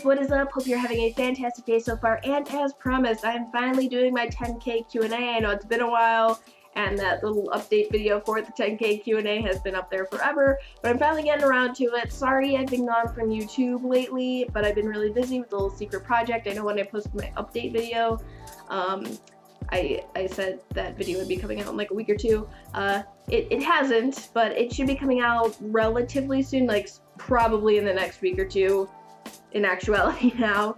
guys, what is up? Hope you're having a fantastic day so far, and as promised, I'm finally doing my 10K Q&A. I know it's been a while, and that little update video for the 10K Q&A has been up there forever, but I'm finally getting around to it. Sorry I've been gone from YouTube lately, but I've been really busy with the little secret project. I know when I posted my update video, I said that video would be coming out in like a week or two. It hasn't, but it should be coming out relatively soon, like probably in the next week or two in actuality now.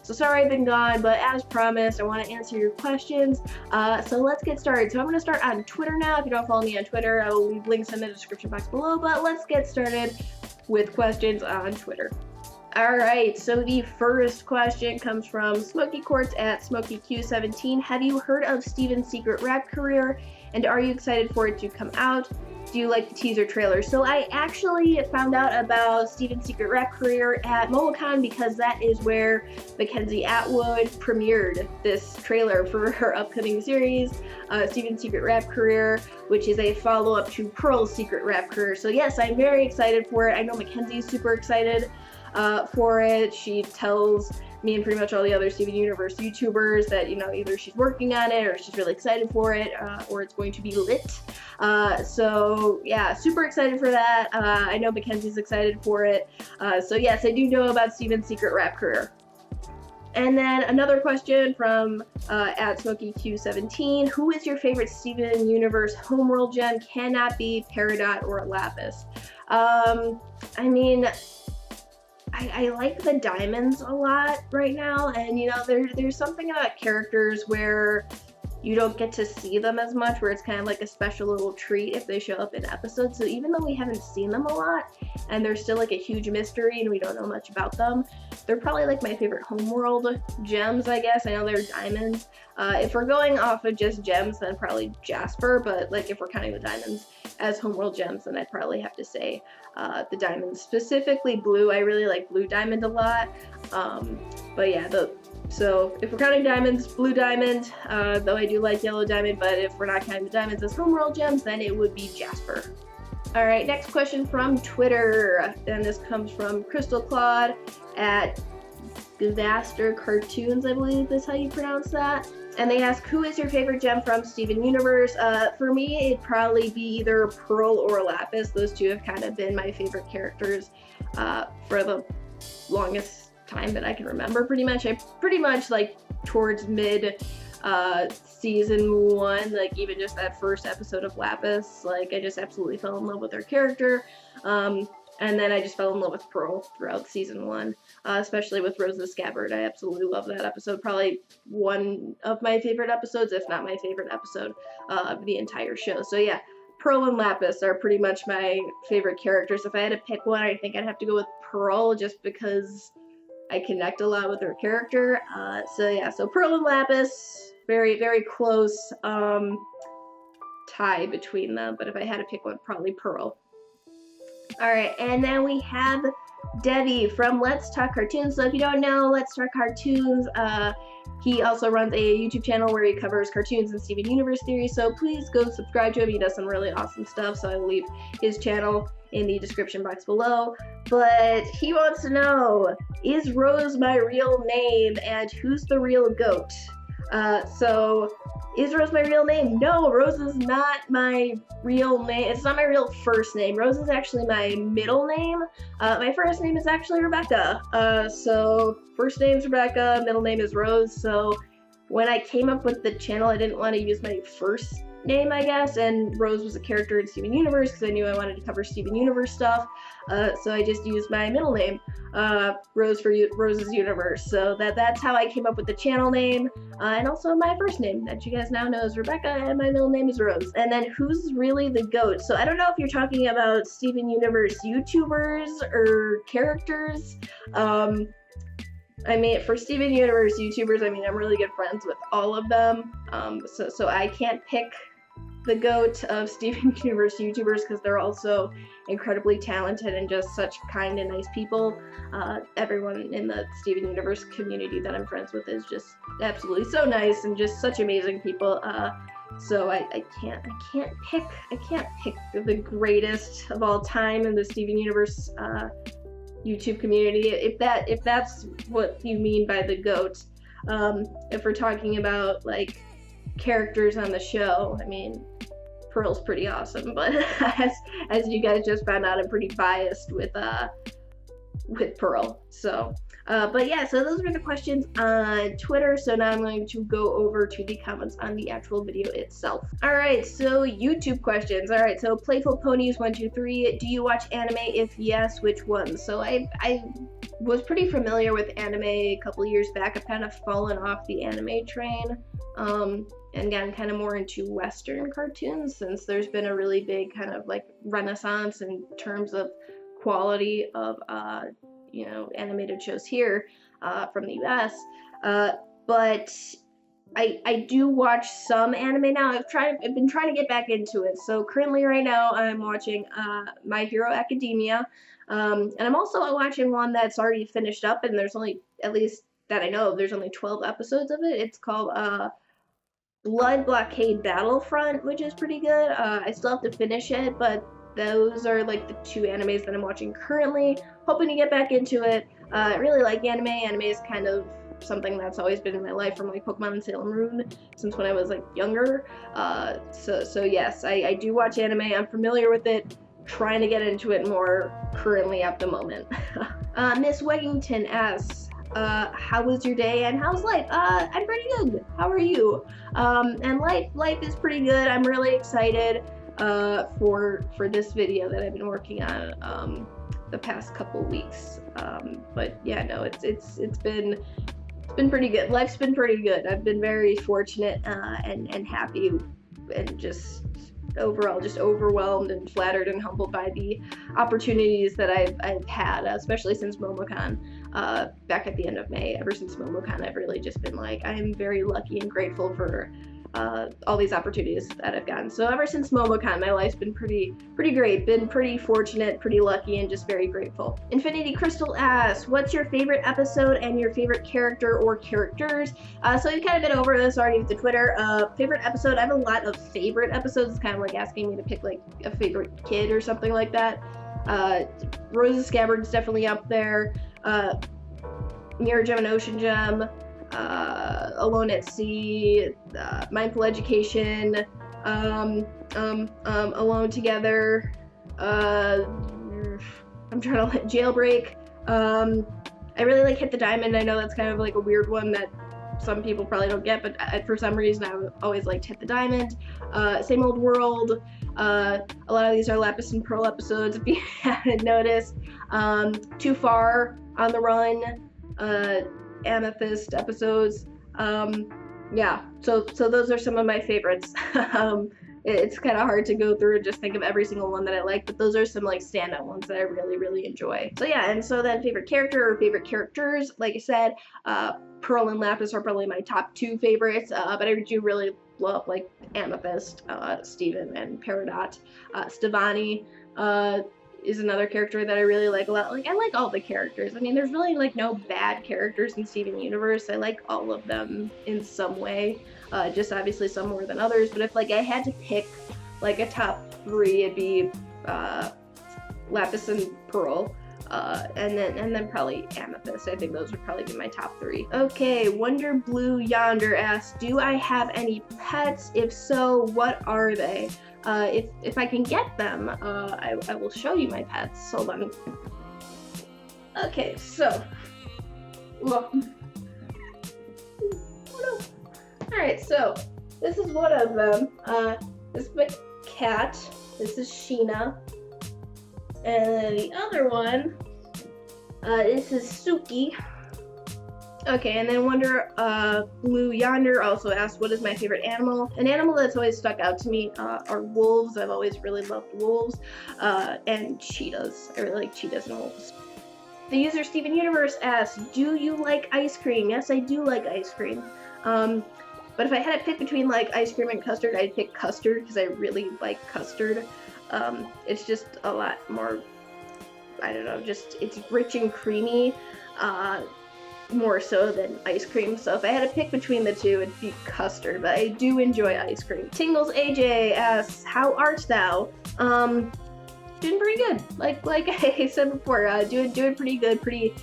So sorry I've been gone, but as promised, I want to answer your questions. So let's get started. So I'm going to start on Twitter now. If you don't follow me on Twitter, I will leave links in the description box below, but let's get started with questions on Twitter. Alright, so the first question comes from Smokey Quartz at SmokeyQ17. Have you heard of Steven's secret rap career, and are you excited for it to come out? Do you like the teaser trailer? So I actually found out about Steven's secret rap career at MomoCon because that is where Mackenzie Atwood premiered this trailer for her upcoming series, Steven's secret rap career, which is a follow-up to Pearl's secret rap career. So yes, I'm very excited for it. I know Mackenzie's super excited for it. She tells me and pretty much all the other Steven Universe YouTubers that, you know, either she's working on it or she's really excited for it, or it's going to be lit. So yeah, super excited for that. I know Mackenzie's excited for it. So yes, I do know about Steven's secret rap career. And then another question from at SmokeyQ17. Who is your favorite Steven Universe homeworld gem? Cannot be Peridot or Lapis. I mean, I like the diamonds a lot right now, and you know, there's something about characters where you don't get to see them as much, where it's kind of like a special little treat if they show up in episodes. So even though we haven't seen them a lot, and they're still like a huge mystery and we don't know much about them, they're probably like my favorite homeworld gems, I guess. I know they're diamonds. If we're going off of just gems, then probably Jasper, but like if we're counting the diamonds as homeworld gems, then I'd probably have to say the diamonds, specifically blue. I really like blue diamond a lot. But yeah, so if we're counting diamonds, blue diamond, though I do like yellow diamond, but if we're not counting the diamonds as homeworld gems, then it would be Jasper. All right, next question from Twitter, and this comes from Crystal Claude at Gavaster Cartoons, I believe is how you pronounce that. And they ask, who is your favorite gem from Steven Universe? For me, it'd probably be either Pearl or Lapis. Those two have kind of been my favorite characters for the longest time that I can remember, pretty much. I pretty much, like, towards mid season 1, like even just that first episode of Lapis, like I just absolutely fell in love with her character. And then I just fell in love with Pearl throughout season 1, especially with Rose the Scabbard. I absolutely love that episode. Probably one of my favorite episodes, if not my favorite episode of the entire show. So yeah, Pearl and Lapis are pretty much my favorite characters. If I had to pick one, I think I'd have to go with Pearl, just because I connect a lot with her character. So yeah, so Pearl and Lapis, very, very close tie between them. But if I had to pick one, probably Pearl. Alright, and then we have Debbie from Let's Talk Cartoons. So if you don't know, Let's Talk Cartoons, he also runs a YouTube channel where he covers cartoons and Steven Universe theories, so please go subscribe to him. He does some really awesome stuff, so I will leave his channel in the description box below. But he wants to know, is Rose my real name, and who's the real goat? So, is Rose my real name? No, Rose is not my real name. It's not my real first name. Rose is actually my middle name. My first name is actually Rebecca. So, first name's Rebecca, middle name is Rose. So, when I came up with the channel, I didn't want to use my first name, I guess, and Rose was a character in Steven Universe because I knew I wanted to cover Steven Universe stuff. So I just used my middle name, Rose for Rose's Universe. So that's how I came up with the channel name, and also my first name that you guys now know is Rebecca, and my middle name is Rose. And then who's really the GOAT? So I don't know if you're talking about Steven Universe YouTubers or characters. I mean, for Steven Universe YouTubers, I mean, I'm really good friends with all of them. So I can't pick the GOAT of Steven Universe YouTubers because they're also incredibly talented and just such kind and nice people. Everyone in the Steven Universe community that I'm friends with is just absolutely so nice and just such amazing people. So I can't pick the greatest of all time in the Steven Universe YouTube community, if that's what you mean by the GOAT. If we're talking about like characters on the show, I mean, Pearl's pretty awesome, but as you guys just found out, I'm pretty biased with Pearl. So, but yeah, so those were the questions on Twitter. So now I'm going to go over to the comments on the actual video itself. All right, so YouTube questions. All right, so Playful Ponies 123. Do you watch anime? If yes, which ones? So I was pretty familiar with anime a couple years back. I've kind of fallen off the anime train. And gotten kind of more into Western cartoons since there's been a really big kind of like renaissance in terms of quality of animated shows here from the US. But I do watch some anime now. I've been trying to get back into it. So currently right now I'm watching My Hero Academia. And I'm also watching one that's already finished up, and there's only, at least that I know of, there's only 12 episodes of it. It's called Blood Blockade Battlefront, which is pretty good. I still have to finish it, but those are like the two animes that I'm watching currently. Hoping to get back into it. I really like anime. Anime is kind of something that's always been in my life, from like Pokemon and Sailor Moon since when I was like younger. So yes, I do watch anime. I'm familiar with it. Trying to get into it more currently at the moment. Miss Weggington asks, how was your day and how's life? I'm pretty good. How are you? And life is pretty good. I'm really excited for this video that I've been working on the past couple weeks. But yeah, no, it's been pretty good. Life's been pretty good. I've been very fortunate and happy, and just overall just overwhelmed and flattered and humbled by the opportunities that I've had, especially since MomoCon back at the end of May. Ever since MomoCon, I've really just been like, I am very lucky and grateful for all these opportunities that I've gotten. So ever since MomoCon, my life's been pretty great, been pretty fortunate, pretty lucky, and just very grateful. Infinity Crystal asks, what's your favorite episode and your favorite character or characters? So we've kind of been over this already with the Twitter. Favorite episode, I have a lot of favorite episodes. It's kind of like asking me to pick like a favorite kid or something like that. Rose's Scabbard's definitely up there. Mirror Gem and Ocean Gem. Alone at Sea, Mindful Education, Alone Together, I'm trying to Jailbreak. I really like Hit the Diamond. I know that's kind of like a weird one that some people probably don't get, but for some reason I've always liked Hit the Diamond. Same Old World. A lot of these are Lapis and Pearl episodes, if you haven't noticed. Too Far, On the Run, Amethyst episodes. Yeah, so those are some of my favorites. It's kind of hard to go through and just think of every single one that I like, but those are some like standout ones that I really enjoy. So yeah, and so then favorite character or favorite characters, like I said, Pearl and Lapis are probably my top two favorites, but I do really love like Amethyst, Steven, and Peridot. Stevani is another character that I really like a lot. Like, I like all the characters. I mean, there's really like no bad characters in Steven Universe. I like all of them in some way. Just obviously some more than others. But if like I had to pick like a top three, it'd be Lapis and Pearl. And then probably Amethyst. I think those would probably be my top three. Okay, Wonder Blue Yonder asks, do I have any pets? If so, what are they? If I can get them, I will show you my pets. Hold on. Okay, so look. Oh no. Alright, so this is one of them. This is my cat. This is Sheena. And then the other one, this is Suki. Okay, and then Wonder Blue Yonder also asked, what is my favorite animal? An animal that's always stuck out to me are wolves. I've always really loved wolves. And cheetahs. I really like cheetahs and wolves. The user Steven Universe asks, do you like ice cream? Yes, I do like ice cream. But if I had to pick between like ice cream and custard, I'd pick custard because I really like custard. It's just a lot more, I don't know, just it's rich and creamy, more so than ice cream. So if I had to pick between the two, it'd be custard, but I do enjoy ice cream. Tingles AJ asks, how art thou? pretty good. Like I said before, doing pretty good. Pretty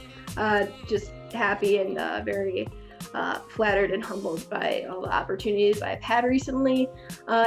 just happy and very flattered and humbled by all the opportunities I've had recently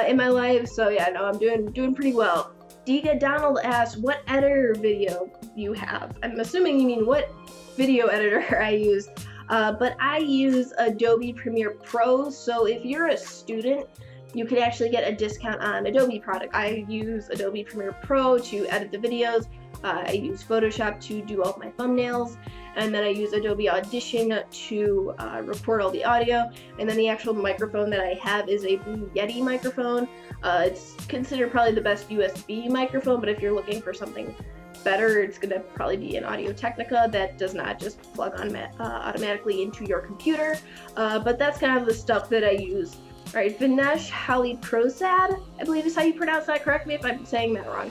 in my life. So yeah, no, I'm doing pretty well. Diga Donald asks, what editor video you have? I'm assuming you mean what video editor I use. But I use Adobe Premiere Pro, so if you're a student, you can actually get a discount on Adobe product. I use Adobe Premiere Pro to edit the videos. I use Photoshop to do all of my thumbnails, and then I use Adobe Audition to record all the audio. And then the actual microphone that I have is a Blue Yeti microphone. It's considered probably the best USB microphone, but if you're looking for something better, it's gonna probably be an Audio Technica that does not just plug on automatically into your computer. But that's kind of the stuff that I use. All right, Vinesh Hali Prasad, I believe is how you pronounce that. Correct me if I'm saying that wrong.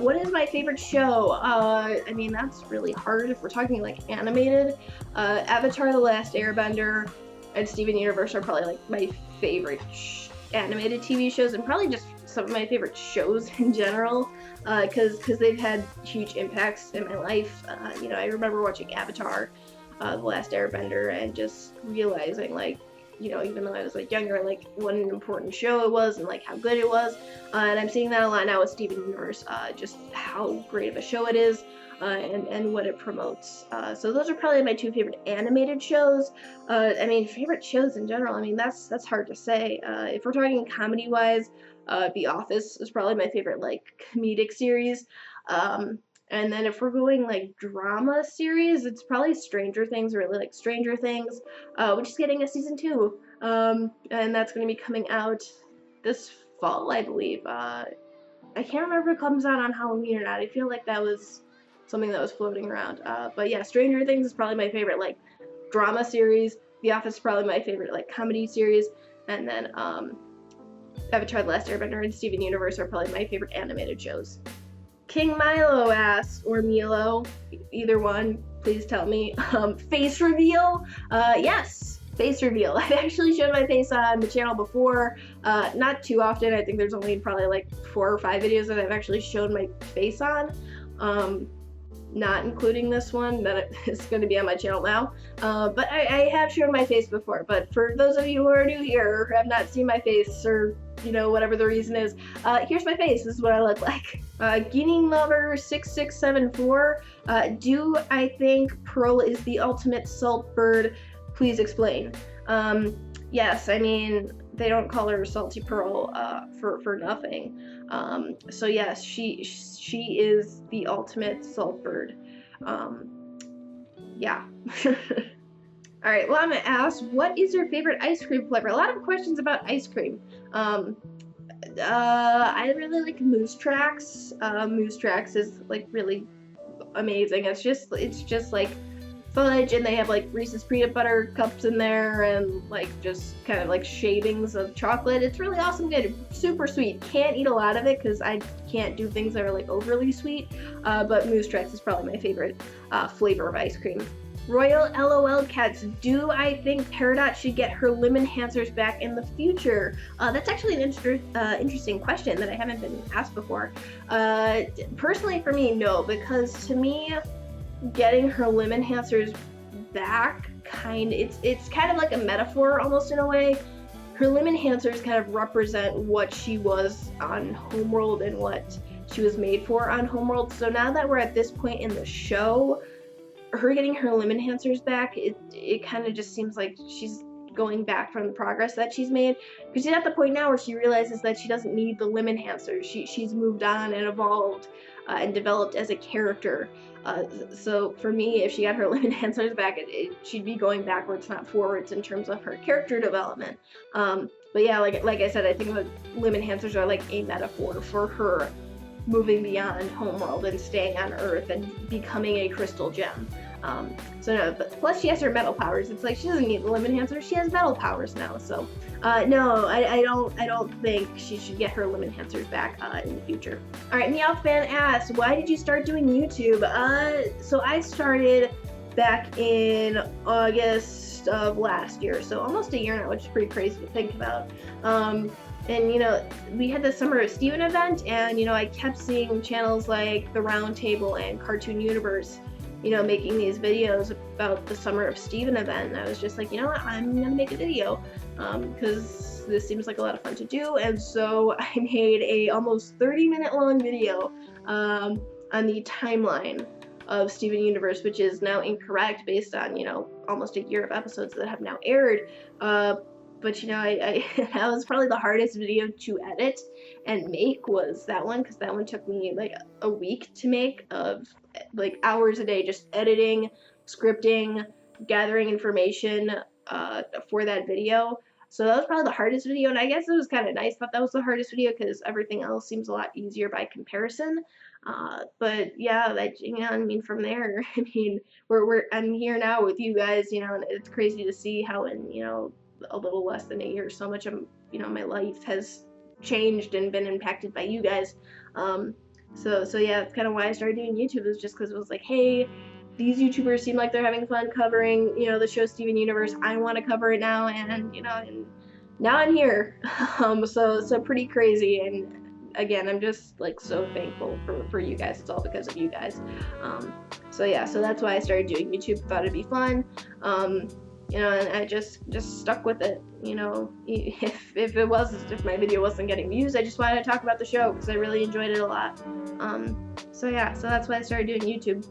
What is my favorite show? I mean, that's really hard if we're talking like animated. Avatar: The Last Airbender and Steven Universe are probably like my favorite animated TV shows, and probably just some of my favorite shows in general, because they've had huge impacts in my life. You know, I remember watching Avatar, The Last Airbender, and just realizing, like, you know, even though I was like younger, like what an important show it was and like how good it was. And I'm seeing that a lot now with Steven Universe, just how great of a show it is, and what it promotes. So those are probably my two favorite animated shows. I mean, favorite shows in general, I mean, that's hard to say. If we're talking comedy wise, The Office is probably my favorite like comedic series. And then if we're going like drama series, it's probably Stranger Things. I really like Stranger Things, which is getting a season 2. And that's going to be coming out this fall, I believe. I can't remember if it comes out on Halloween or not. I feel like that was something that was floating around. But yeah, Stranger Things is probably my favorite like drama series. The Office is probably my favorite like comedy series. And then Avatar: The Last Airbender and Steven Universe are probably my favorite animated shows. King Milo asks, or Milo, either one, please tell me. Face reveal? Yes, face reveal. I've actually shown my face on the channel before, not too often. I think there's only probably like 4 or 5 videos that I've actually shown my face on, not including this one that is going to be on my channel now. But I have shown my face before. But for those of you who are new here or have not seen my face, or you know, whatever the reason is, here's my face. This is what I look like. Guinea Lover 6674. Do I think Pearl is the ultimate salt bird? Please explain. Yes, I mean, they don't call her Salty Pearl for nothing. So yes, she is the ultimate salt bird. Yeah. All right, well, I'm gonna ask, what is your favorite ice cream flavor? A lot of questions about ice cream. I really like Moose Tracks. Moose Tracks is like really amazing. It's just like fudge, and they have like Reese's peanut butter cups in there, and like just kind of like shavings of chocolate. It's really awesome, good, super sweet. Can't eat a lot of it because I can't do things that are like overly sweet. But Moose Tracks is probably my favorite flavor of ice cream. Royal LOL Cats, do I think Peridot should get her limb enhancers back in the future? That's actually an interesting question that I haven't been asked before. Personally for me, no, because to me, getting her limb enhancers back, it's kind of like a metaphor almost in a way. Her limb enhancers kind of represent what she was on Homeworld and what she was made for on Homeworld. So now that we're at this point in the show, her getting her limb enhancers back, it kind of just seems like she's going back from the progress that she's made, because she's at the point now where she realizes that she doesn't need the limb enhancers. She's moved on and evolved and developed as a character. So for me, if she got her limb enhancers back, she'd be going backwards, not forwards, in terms of her character development. But yeah, like I said, I think the limb enhancers are like a metaphor for her moving beyond Homeworld and staying on Earth and becoming a crystal gem. So no, but plus she has her metal powers. It's like she doesn't need the limb enhancer. She has metal powers now. So no, I don't think she should get her limb enhancers back in the future. All right, Meowfan asks, why did you start doing YouTube? So I started back in August of last year, so almost a year now, which is pretty crazy to think about. And, you know, we had the Summer of Steven event, and, you know, I kept seeing channels like The Round Table and Cartoon Universe, you know, making these videos about the Summer of Steven event. And I was just like, you know what, I'm gonna make a video, because this seems like a lot of fun to do. And so I made a almost 30-minute long video on the timeline of Steven Universe, which is now incorrect based on, you know, almost a year of episodes that have now aired. But you know, I that was probably the hardest video to edit and make, was that one, because that one took me like a week to make, of like hours a day just editing, scripting, gathering information for that video. So that was probably the hardest video, and I guess it was kind of nice that that was the hardest video, because everything else seems a lot easier by comparison. But yeah, that, you know, I mean, from there, I mean, I'm here now with you guys, you know, and it's crazy to see how in, you know, a little less than a year, so much of, you know, my life has changed and been impacted by you guys. So yeah, that's kind of why I started doing YouTube, is just because it was like, hey, these YouTubers seem like they're having fun covering, you know, the show Steven Universe. I want to cover it now, and, you know, and now I'm here. So pretty crazy, and again, I'm just like so thankful for you guys. It's all because of you guys. So yeah, so that's why I started doing YouTube. Thought it'd be fun. You know, and I just stuck with it. You know, if my video wasn't getting views, I just wanted to talk about the show because I really enjoyed it a lot. So yeah, so that's why I started doing YouTube.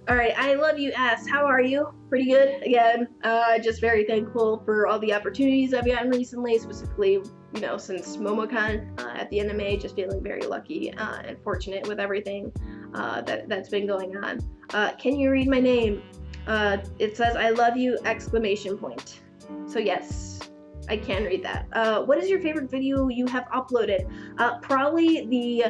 All right, I love you asked, how are you? Pretty good. Again, just very thankful for all the opportunities I've gotten recently, specifically, you know, since MomoCon at the end of May. Just feeling very lucky and fortunate with everything that's been going on. Can you read my name? It says, I love you, exclamation point. So yes, I can read that. What is your favorite video you have uploaded? Probably the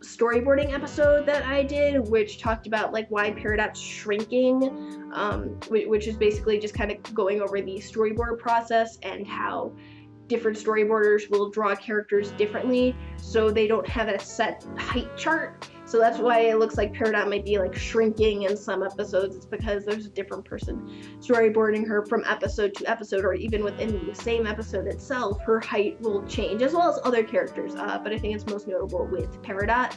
storyboarding episode that I did, which talked about like why Peridot's shrinking, which is basically just kind of going over the storyboard process and how different storyboarders will draw characters differently, so they don't have a set height chart. So that's why it looks like Peridot might be like shrinking in some episodes. It's because there's a different person storyboarding her from episode to episode, or even within the same episode itself, her height will change, as well as other characters. But I think it's most notable with Peridot.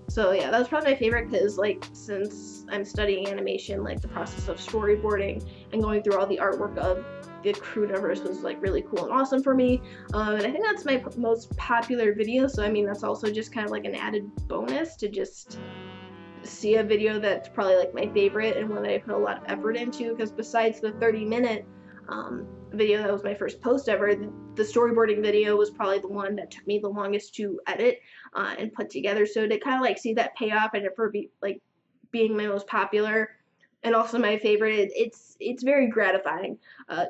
So yeah, that was probably my favorite, because like, since I'm studying animation, like the process of storyboarding and going through all the artwork of the Crewniverse was like really cool and awesome for me. And I think that's my most popular video, so I mean, that's also just kind of like an added bonus to just see a video that's probably like my favorite and one that I put a lot of effort into, because besides the 30-minute video that was my first post ever, the storyboarding video was probably the one that took me the longest to edit and put together. So to kind of like see that payoff and it for being my most popular and also my favorite, it's very gratifying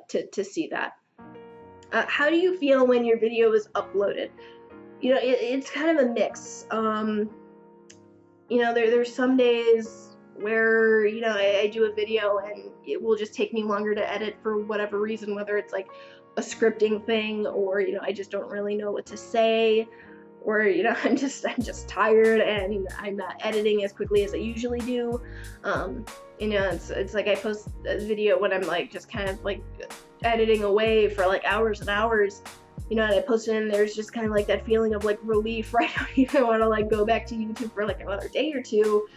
to see that. How do you feel when your video is uploaded? You know, it's kind of a mix. You know, there's some days where, you know, I do a video and it will just take me longer to edit for whatever reason, whether it's like a scripting thing, or, you know, I just don't really know what to say, or, you know, I'm just tired and I'm not editing as quickly as I usually do. You know, it's like I post a video when I'm like just kind of like editing away for like hours and hours, you know, and I post it and there's just kind of like that feeling of like relief, right? I don't even want to like go back to YouTube for like another day or two.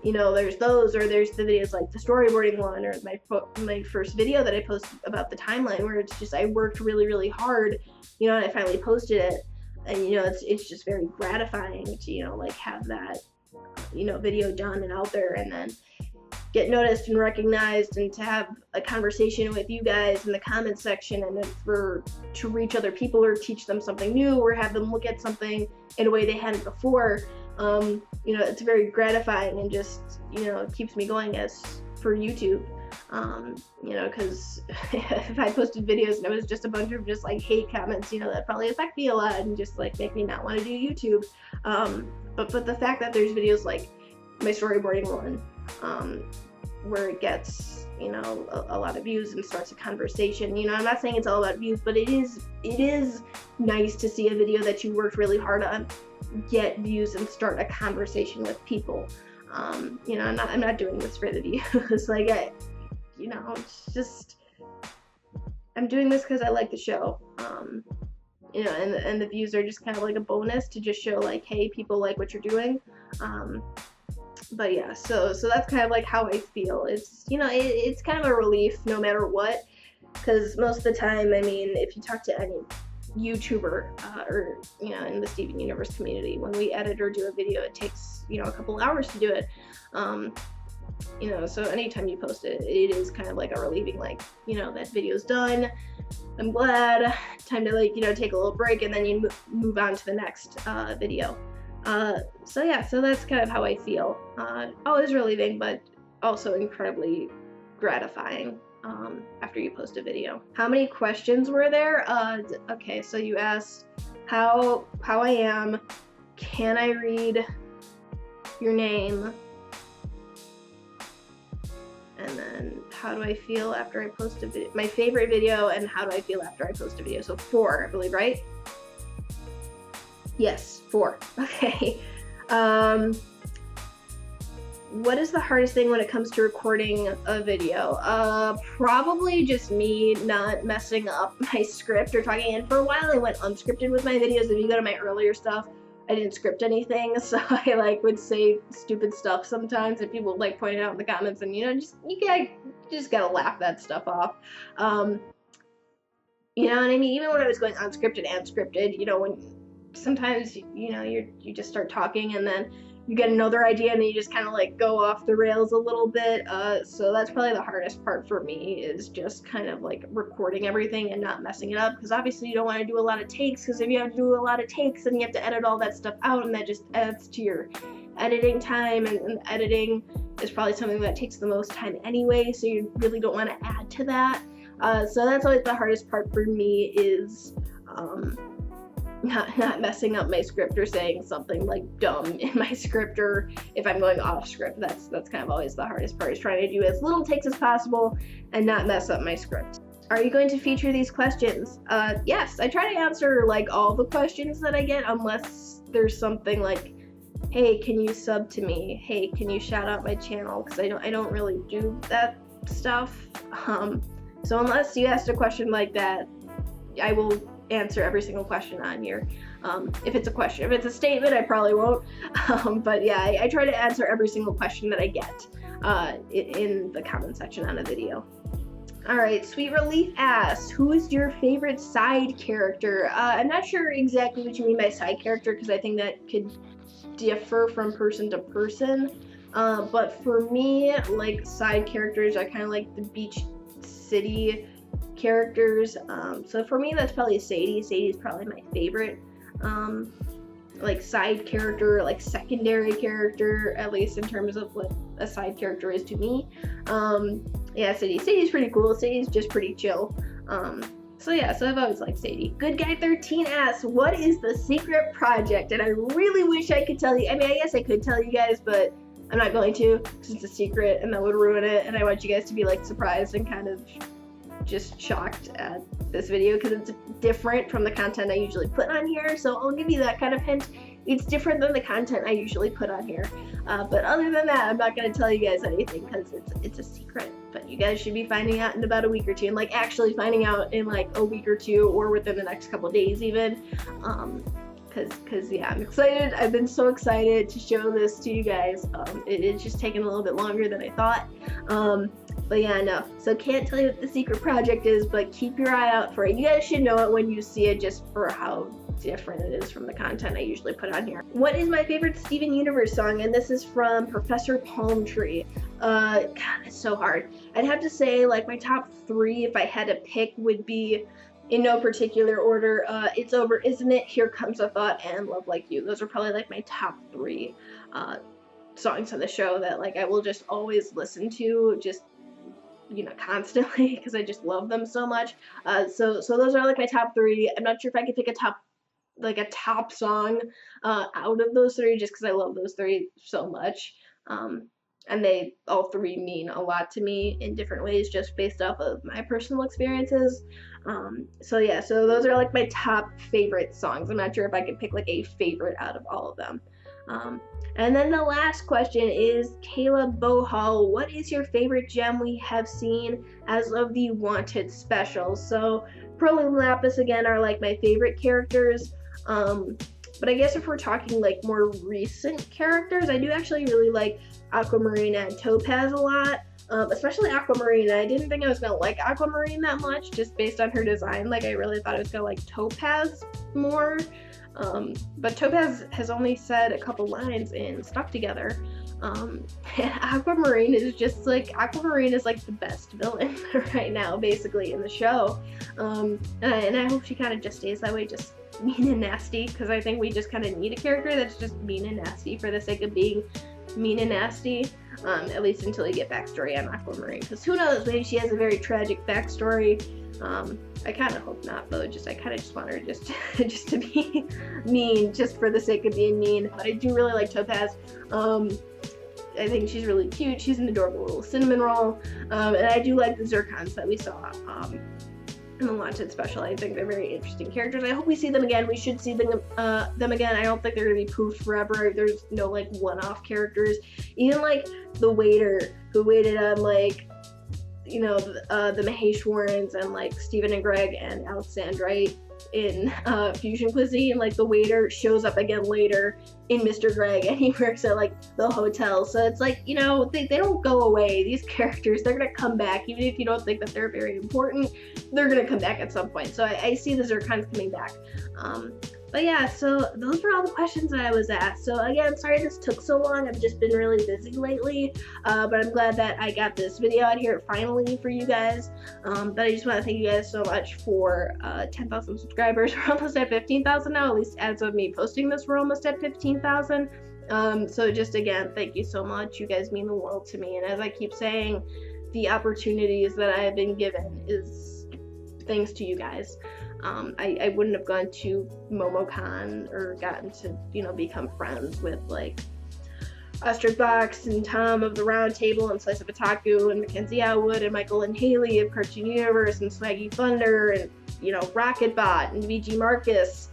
You know, there's those, or there's the videos like the storyboarding one, or my first video that I posted about the timeline, where it's just I worked really hard, you know, and I finally posted it. And, you know, it's just very gratifying to, you know, like have that, you know, video done and out there, and then get noticed and recognized, and to have a conversation with you guys in the comment section, and then to reach other people or teach them something new, or have them look at something in a way they hadn't before. You know, it's very gratifying, and just, you know, it keeps me going as for YouTube. You know, because if I posted videos and it was just a bunch of just like hate comments, you know, that probably affect me a lot and just like make me not want to do YouTube. But the fact that there's videos like my storyboarding one, where it gets, you know, a lot of views and starts a conversation, you know, I'm not saying it's all about views, but it is nice to see a video that you worked really hard on get views and start a conversation with people. You know, I'm not doing this for the views. Like, you know, it's just, I'm doing this because I like the show. you know, and the views are just kind of like a bonus to just show like, hey, people like what you're doing. But yeah, so that's kind of like how I feel. It's, you know, it's kind of a relief no matter what, because most of the time, I mean, if you talk to any YouTuber or, you know, in the Steven Universe community, when we edit or do a video, it takes, you know, a couple hours to do it. You know, so anytime you post it, it is kind of like a relieving, like, you know, that video's done, I'm glad, time to, like, you know, take a little break, and then you move on to the next video. So yeah, so that's kind of how I feel. Always relieving, but also incredibly gratifying after you post a video. How many questions were there? Okay, so you asked how I am, can I read your name, and then how do I feel after I post a video, my favorite video, and how do I feel after I post a video. So 4, I believe, right? Yes, 4. Okay. What is the hardest thing when it comes to recording a video? Probably just me not messing up my script or talking in. For a while I went unscripted with my videos. If you go to my earlier stuff, I didn't script anything, so I like would say stupid stuff sometimes, and people like pointed out in the comments, and you know, you just gotta laugh that stuff off. You know, and I mean, even when I was going unscripted and scripted, you know, when sometimes, you know, you just start talking and then you get another idea and then you just kind of like go off the rails a little bit. So that's probably the hardest part for me, is just kind of like recording everything and not messing it up, because obviously you don't want to do a lot of takes, because if you have to do a lot of takes, then you have to edit all that stuff out, and that just adds to your editing time, and editing is probably something that takes the most time anyway, so you really don't want to add to that. So that's always the hardest part for me, is not messing up my script or saying something like dumb in my script, or if I'm going off script. That's kind of always the hardest part, is trying to do as little takes as possible and not mess up my script. Are you going to feature these questions? Yes, I try to answer like all the questions that I get, unless there's something like, hey, can you sub to me? Hey, can you shout out my channel? Because I don't really do that stuff. So unless you asked a question like that, I will answer every single question on here. If it's a question. If it's a statement, I probably won't. But yeah, I try to answer every single question that I get in the comment section on a video. Alright, Sweet Relief asks, who is your favorite side character? I'm not sure exactly what you mean by side character, because I think that could differ from person to person. But for me, like, side characters are kind of like the beach city characters. So for me, that's probably Sadie. Sadie's probably my favorite like side character, like secondary character, at least in terms of what a side character is to me. Yeah, Sadie's pretty cool. Sadie's just pretty chill. So yeah, so I've always liked Sadie. Good Guy 13 asks, what is the secret project? And I really wish I could tell you. I mean, I guess I could tell you guys, but I'm not going to, because it's a secret and that would ruin it, and I want you guys to be like surprised and kind of just shocked at this video, because it's different from the content I usually put on here. So I'll give you that kind of hint. It's different than the content I usually put on here. But other than that, I'm not going to tell you guys anything, because it's a secret. But you guys should be finding out in about a week or two, and like actually finding out in like a week or two, or within the next couple days even. Because yeah, I'm excited. I've been so excited to show this to you guys. It's just taken a little bit longer than I thought. But yeah, no. So can't tell you what the secret project is, but keep your eye out for it. You guys should know it when you see it, just for how different it is from the content I usually put on here. What is my favorite Steven Universe song? And this is from Professor Palmtree. God, it's so hard. I'd have to say, like, my top 3, if I had to pick, would be, in no particular order, It's Over, Isn't It, Here Comes a Thought, and Love Like You. Those are probably like my top 3 songs on the show that like I will just always listen to, just, you know, constantly, because I just love them so much. So those are like my top 3. I'm not sure if I could pick a top song out of those 3, just because I love those 3 so much. And they all 3 mean a lot to me in different ways, just based off of my personal experiences. So yeah, so those are like my top favorite songs. I'm not sure if I could pick like a favorite out of all of them. And then the last question is Caleb Bohal. What is your favorite gem we have seen as of the Wanted special? So Pearl and Lapis again are like my favorite characters. But I guess if we're talking like more recent characters, I do actually really like Aquamarine and Topaz a lot. Especially Aquamarine. I didn't think I was gonna like Aquamarine that much, just based on her design. Like I really thought I was gonna like Topaz more. But Topaz has only said a couple lines in Stuck Together. Aquamarine is just like, Aquamarine is like the best villain right now, basically, in the show. And I hope she kind of just stays that way, just mean and nasty, because I think we just kind of need a character that's just mean and nasty for the sake of being mean and nasty, at least until you get backstory on Aquamarine, because who knows, maybe she has a very tragic backstory. I kind of hope not, though. I kind of just want her just to be mean, just for the sake of being mean. But I do really like Topaz. I think she's really cute. She's an adorable little cinnamon roll. And I do like the Zircons that we saw in the Wanted special. I think they're very interesting characters. I hope we see them again. We should see them again. I don't think they're gonna be poofed forever. There's no like one-off characters. Even like the waiter who waited on like, you know, the Mahesh Warrens and like Stephen and Greg and Alexandrite in Fusion Cuisine. Like the waiter shows up again later in Mr. Greg, and he works at like the hotel. So it's like, you know, they don't go away. These characters, they're gonna come back. Even if you don't think that they're very important, they're gonna come back at some point. So I see the Zircons coming back. But yeah, so those were all the questions that I was asked. So again, sorry this took so long. I've just been really busy lately, but I'm glad that I got this video out here finally for you guys. But I just want to thank you guys so much for 10,000 subscribers. We're almost at 15,000 now, at least as of me posting this, we're almost at 15,000. So just again, thank you so much. You guys mean the world to me. And as I keep saying, the opportunities that I have been given is thanks to you guys. I wouldn't have gone to MomoCon or gotten to, you know, become friends with like Ostrich Box and Tom of the Round Table and Slice of Otaku and Mackenzie Atwood and Michael and Haley of Cartoon Universe and Swaggy Thunder and, you know, Rocketbot and VG Marcus,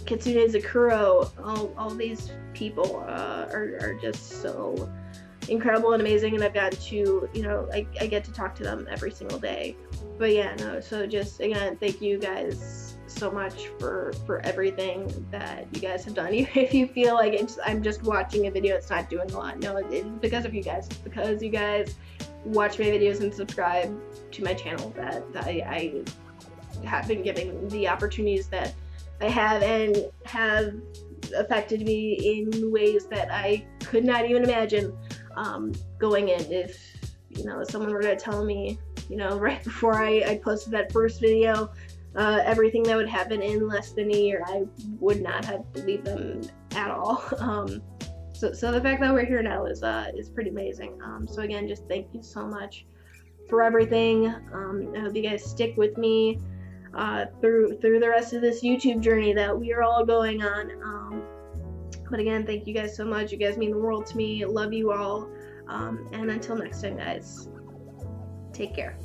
Kitsune Zakuro. All these people are just so incredible and amazing, and I've gotten to, you know, I get to talk to them every single day. But yeah, no, so just again, thank you guys so much for everything that you guys have done. Even if you feel like I'm just watching a video, it's not doing a lot. No, it's because of you guys. It's because you guys watch my videos and subscribe to my channel that I have been giving the opportunities that I have, and have affected me in ways that I could not even imagine going in. If, you know, someone were to tell me, you know, right before I posted that first video, everything that would happen in less than a year, I would not have believed them at all. So the fact that we're here now is pretty amazing. So again, just thank you so much for everything. I hope you guys stick with me through the rest of this YouTube journey that we are all going on. But again, thank you guys so much. You guys mean the world to me. Love you all. And until next time, guys, take care.